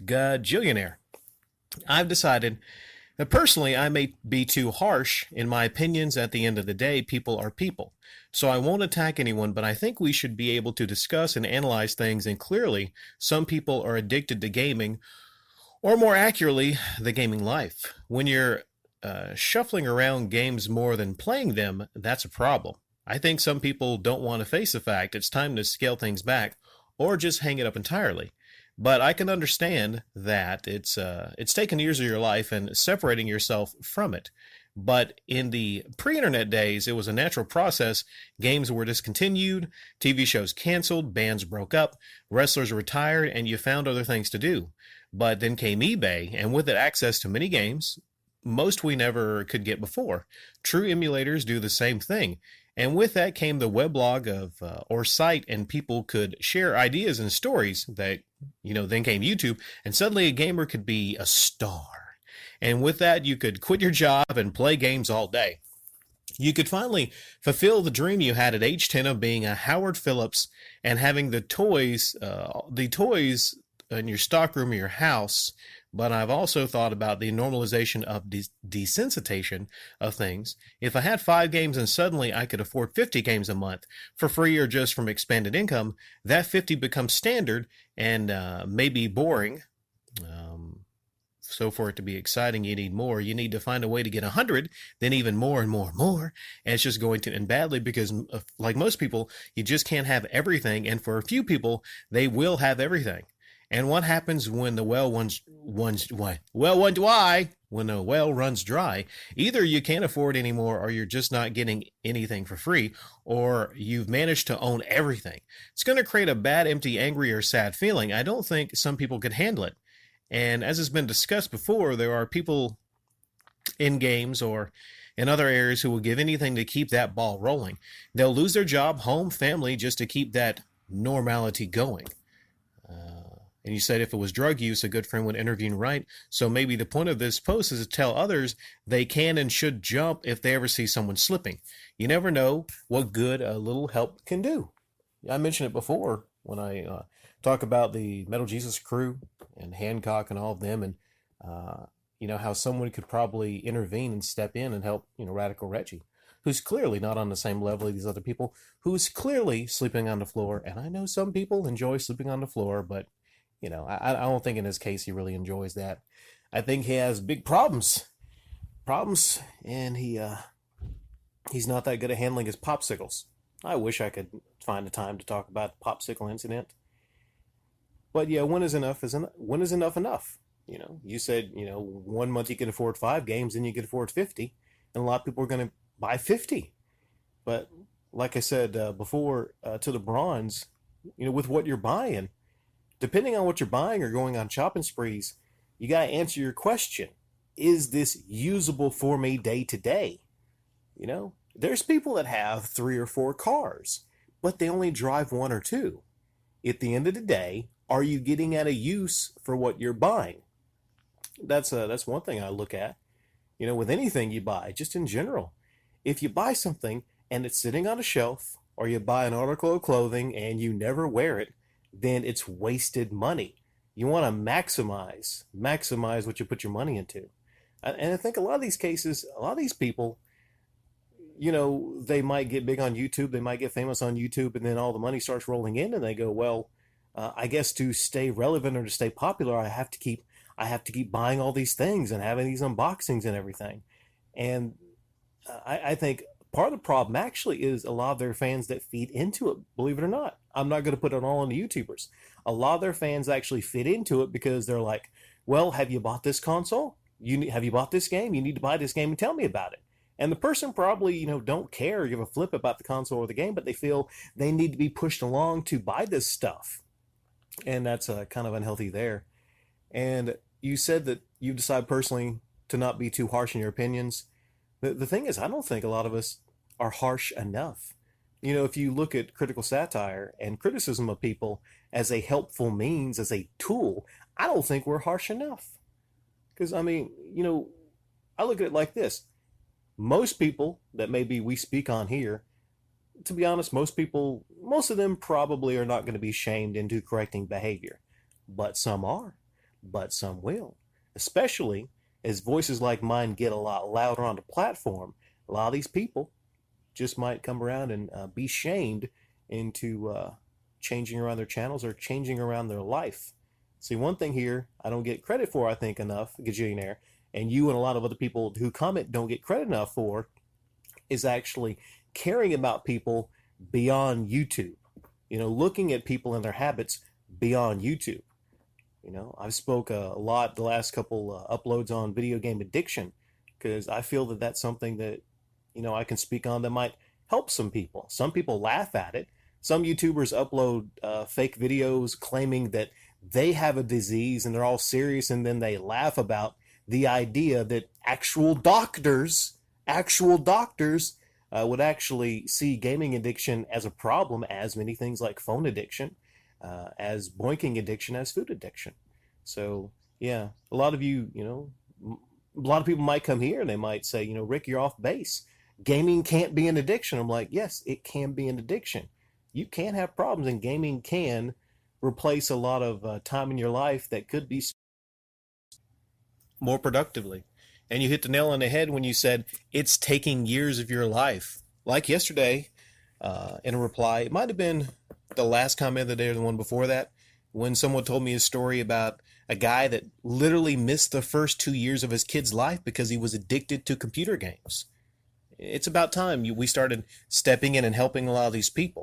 Gajillionaire. I've decided that personally I may be too harsh in my opinions. At the end of the day, people are people. So I won't attack anyone, but I think we should be able to discuss and analyze things. And clearly, some people are addicted to gaming, or more accurately, the gaming life. When you're shuffling around games more than playing them, that's a problem. I think some people don't want to face the fact it's time to scale things back or just hang it up entirely. But I can understand that it's taken years of your life and separating yourself from it. But in the pre-internet days, it was a natural process. Games were discontinued, TV shows canceled, bands broke up, wrestlers retired, and you found other things to do. But then came eBay, and with it access to many games, most we never could get before. True emulators do the same thing. And with that came the weblog of or site, and people could share ideas and stories. That then came YouTube, and suddenly a gamer could be a star. And with that, you could quit your job and play games all day. You could finally fulfill the dream you had at age 10 of being a Howard Phillips and having the toys in your stockroom of your house. But I've also thought about the normalization of desensitization of things. If I had 5 games and suddenly I could afford 50 games a month for free or just from expanded income, that 50 becomes standard and maybe boring. So for it to be exciting, you need more. You need to find a way to get 100, then even more and more and more. And it's just going to end badly because, like most people, you just can't have everything. And for a few people, they will have everything. And what happens when the when the well runs dry? Either you can't afford anymore, or you're just not getting anything for free, or you've managed to own everything. It's going to create a bad, empty, angry, or sad feeling. I don't think some people could handle it. And as has been discussed before, there are people in games or in other areas who will give anything to keep that ball rolling. They'll lose their job, home, family, just to keep that normality going. And you said if it was drug use, a good friend would intervene, right? So maybe the point of this post is to tell others they can and should jump if they ever see someone slipping. You never know what good a little help can do. I mentioned it before when I talk about the Metal Jesus crew and Hancock and all of them, and how someone could probably intervene and step in and help, Radical Reggie, who's clearly not on the same level as these other people, who's clearly sleeping on the floor. And I know some people enjoy sleeping on the floor, but I don't think in his case he really enjoys that. I think he has big problems, and he's not that good at handling his popsicles. I wish I could find a time to talk about the popsicle incident. But yeah, when is enough enough? You said, 1 month you can afford 5 games, and you can afford 50, and a lot of people are going to buy 50. But like I said before, to the bronze, with what you're buying, depending on what you're buying or going on shopping sprees, you got to answer your question. Is this usable for me day to day? There's people that have 3 or 4 cars, but they only drive 1 or 2. At the end of the day, are you getting at a use for what you're buying? That's one thing I look at, with anything you buy, just in general. If you buy something and it's sitting on a shelf, or you buy an article of clothing and you never wear it, then it's wasted money. You want to maximize what you put your money into. And I think a lot of these cases, a lot of these people, they might get big on YouTube, they might get famous on YouTube, and then all the money starts rolling in, and they go, well, I guess to stay relevant or to stay popular, I have to keep buying all these things and having these unboxings and everything. And I think part of the problem actually is a lot of their fans that feed into it, believe it or not. I'm not going to put it all on the YouTubers. A lot of their fans actually fit into it because they're like, well, have you bought this console? Have you bought this game? You need to buy this game and tell me about it. And the person probably, don't care or give a flip about the console or the game, but they feel they need to be pushed along to buy this stuff. And that's kind of unhealthy there. And you said that you decide personally to not be too harsh in your opinions. The thing is, I don't think a lot of us are harsh enough. If you look at critical satire and criticism of people as a helpful means, as a tool, I don't think we're harsh enough. Because, I look at it like this. Most people that maybe we speak on here, to be honest, most of them probably are not going to be shamed into correcting behavior. But some are. but some will, especially as voices like mine get a lot louder on the platform. A lot of these people just might come around and be shamed into changing around their channels or changing around their life. See, one thing here I don't get credit for, I think, enough, Gajillionaire, and you and a lot of other people who comment don't get credit enough for, is actually caring about people beyond YouTube. Looking at people and their habits beyond YouTube. I've spoke a lot the last couple uploads on video game addiction because I feel that that's something that I can speak on that might help some people. Some people laugh at it. Some YouTubers upload fake videos claiming that they have a disease and they're all serious, and then they laugh about the idea that actual doctors would actually see gaming addiction as a problem, as many things like phone addiction, as boinking addiction, as food addiction. So yeah, a lot of people might come here and they might say, Rick, you're off base. Gaming can't be an addiction. I'm like, yes, it can be an addiction. You can have problems, and gaming can replace a lot of time in your life that could be more productively. And you hit the nail on the head when you said it's taking years of your life. Like yesterday, in a reply, it might have been the last comment of the day or the one before that, when someone told me a story about a guy that literally missed the first 2 years of his kid's life because he was addicted to computer games. It's about time we started stepping in and helping a lot of these people.